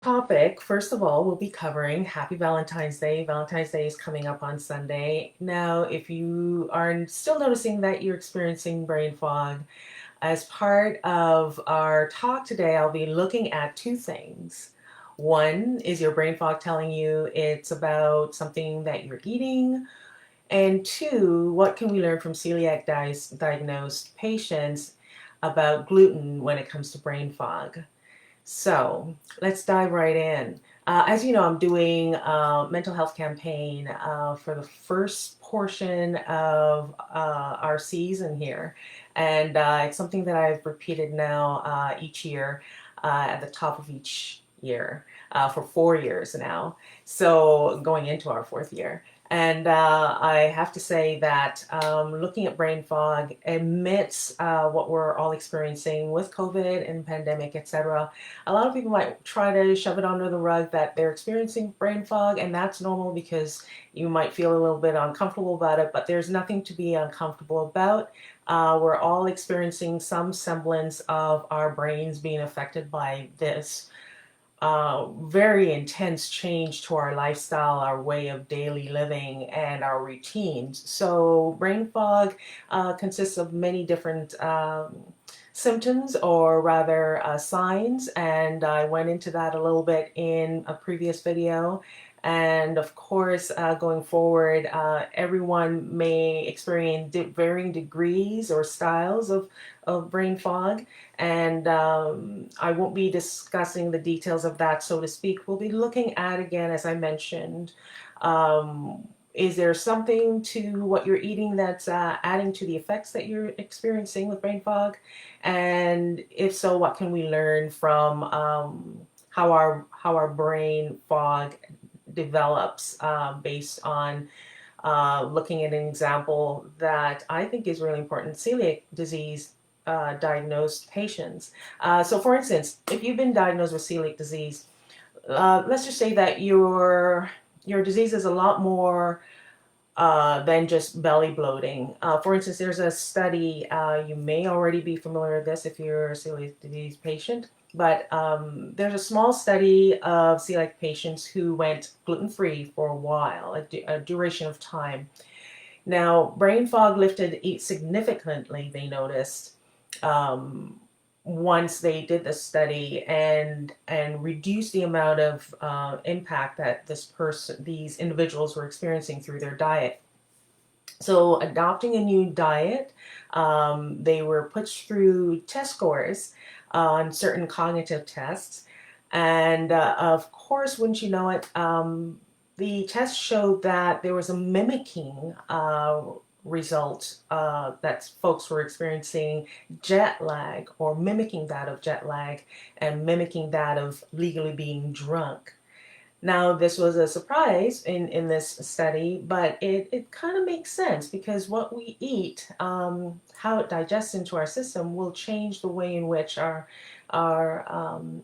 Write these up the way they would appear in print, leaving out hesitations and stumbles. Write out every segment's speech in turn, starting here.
topic, first of all, we'll be covering Happy Valentine's Day. Valentine's Day is coming up on Sunday. Now, if you are still noticing that you're experiencing brain fog, as part of our talk today, I'll be looking at two things. One is your brain fog telling you it's about something that you're eating, and two, what can we learn from celiac diagnosed patients about gluten when it comes to brain fog? So let's dive right in. As you know, I'm doing a mental health campaign for the first portion of our season here. And it's something that I've repeated now each year at the top of each year for 4 years now. So going into our fourth year. And I have to say that looking at brain fog amidst what we're all experiencing with COVID and pandemic, etc., a lot of people might try to shove it under the rug that they're experiencing brain fog, and that's normal because you might feel a little bit uncomfortable about it, but there's nothing to be uncomfortable about. We're all experiencing some semblance of our brains being affected by this very intense change to our lifestyle, our way of daily living, and our routines. So, brain fog consists of many different symptoms, or rather signs, and I went into that a little bit in a previous video. And of course, going forward, everyone may experience varying degrees or styles of brain fog. And I won't be discussing the details of that, so to speak. We'll be looking at, again, as I mentioned, is there something to what you're eating that's adding to the effects that you're experiencing with brain fog? And if so, what can we learn from how our brain fog develops based on looking at an example that I think is really important: celiac disease diagnosed patients. So for instance, if you've been diagnosed with celiac disease, let's just say that your disease is a lot more than just belly bloating. For instance, there's a study, you may already be familiar with this if you're a celiac disease patient, but there's a small study of celiac patients who went gluten-free for a while, a duration of time. Now, brain fog lifted significantly, they noticed, once they did the study, and reduced the amount of impact that these individuals were experiencing through their diet. So, adopting a new diet, they were put through test scores on certain cognitive tests, and of course, wouldn't you know it, the test showed that there was a mimicking result, that folks were experiencing jet lag, or mimicking that of jet lag, and mimicking that of legally being drunk. Now, this was a surprise in this study, but it kind of makes sense, because what we eat, how it digests into our system, will change the way in which our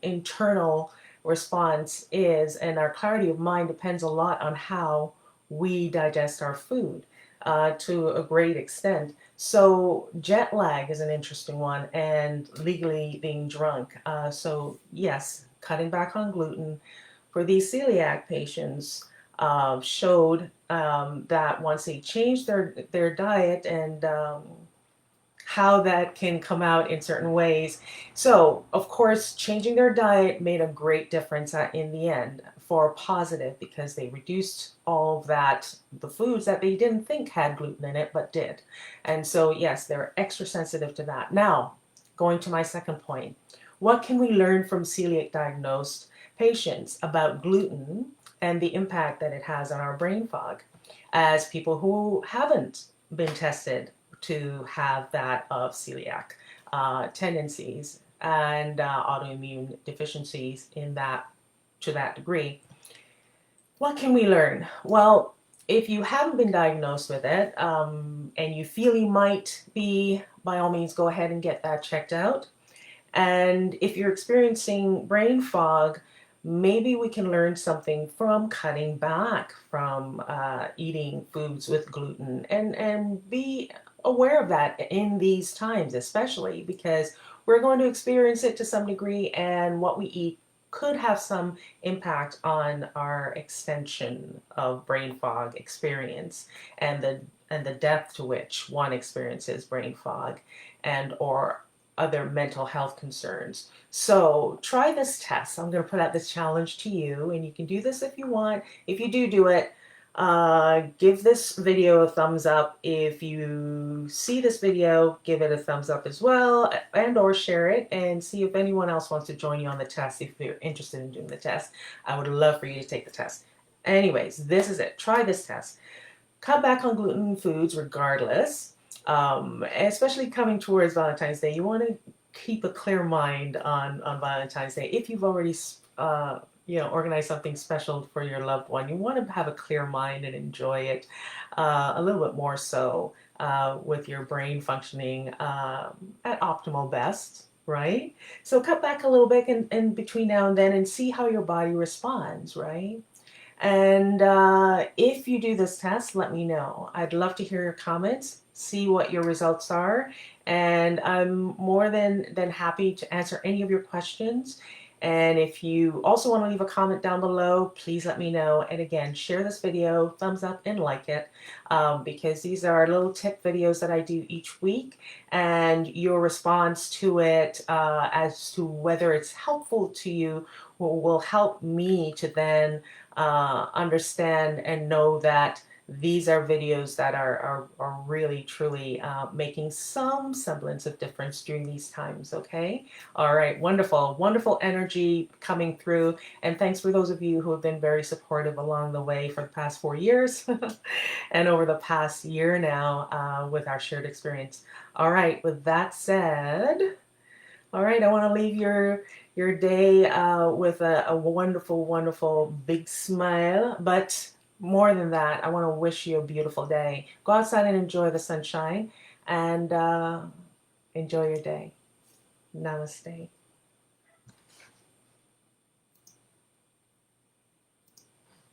internal response is, and our clarity of mind depends a lot on how we digest our food to a great extent. So jet lag is an interesting one, and legally being drunk. So yes, cutting back on gluten for these celiac patients showed that once they changed their diet, and how that can come out in certain ways. So, of course, changing their diet made a great difference in the end, for positive, because they reduced all of that, the foods that they didn't think had gluten in it but did. And so, yes, they're extra sensitive to that. Now, going to my second point, what can we learn from celiac diagnosed patients about gluten and the impact that it has on our brain fog, as people who haven't been tested to have that of celiac tendencies and autoimmune deficiencies in that, to that degree? What can we learn? Well, if you haven't been diagnosed with it, and you feel you might be, by all means, go ahead and get that checked out. And if you're experiencing brain fog, maybe we can learn something from cutting back from eating foods with gluten, and be aware of that in these times, especially because we're going to experience it to some degree, and what we eat could have some impact on our extension of brain fog experience and the depth to which one experiences brain fog and or other mental health concerns. So try this test. I'm going to put out this challenge to you, and you can do this if you want. If you do it, give this video a thumbs up. If you see this video, give it a thumbs up as well, and or share it, and see if anyone else wants to join you on the test if you're interested in doing the test. I would love for you to take the test. Anyways, this is it. Try this test. Cut back on gluten foods regardless, especially coming towards Valentine's Day. You want to keep a clear mind on Valentine's Day. If you've already organize something special for your loved one, you want to have a clear mind and enjoy it a little bit more so with your brain functioning at optimal best, right? So cut back a little bit in between now and then and see how your body responds, right? And if you do this test, let me know. I'd love to hear your comments, see what your results are, and I'm more than happy to answer any of your questions. And if you also want to leave a comment down below, please let me know. And again, share this video, thumbs up and like it, because these are little tip videos that I do each week. And your response to it as to whether it's helpful to you will help me to then understand and know that these are videos that are really truly making some semblance of difference during these times. Okay, all right, wonderful energy coming through, and thanks for those of you who have been very supportive along the way for the past 4 years and over the past year now with our shared experience. All right, with that said, all right, I want to leave your day with a wonderful big smile. But more than that, I want to wish you a beautiful day. Go outside and enjoy the sunshine, and enjoy your day. Namaste.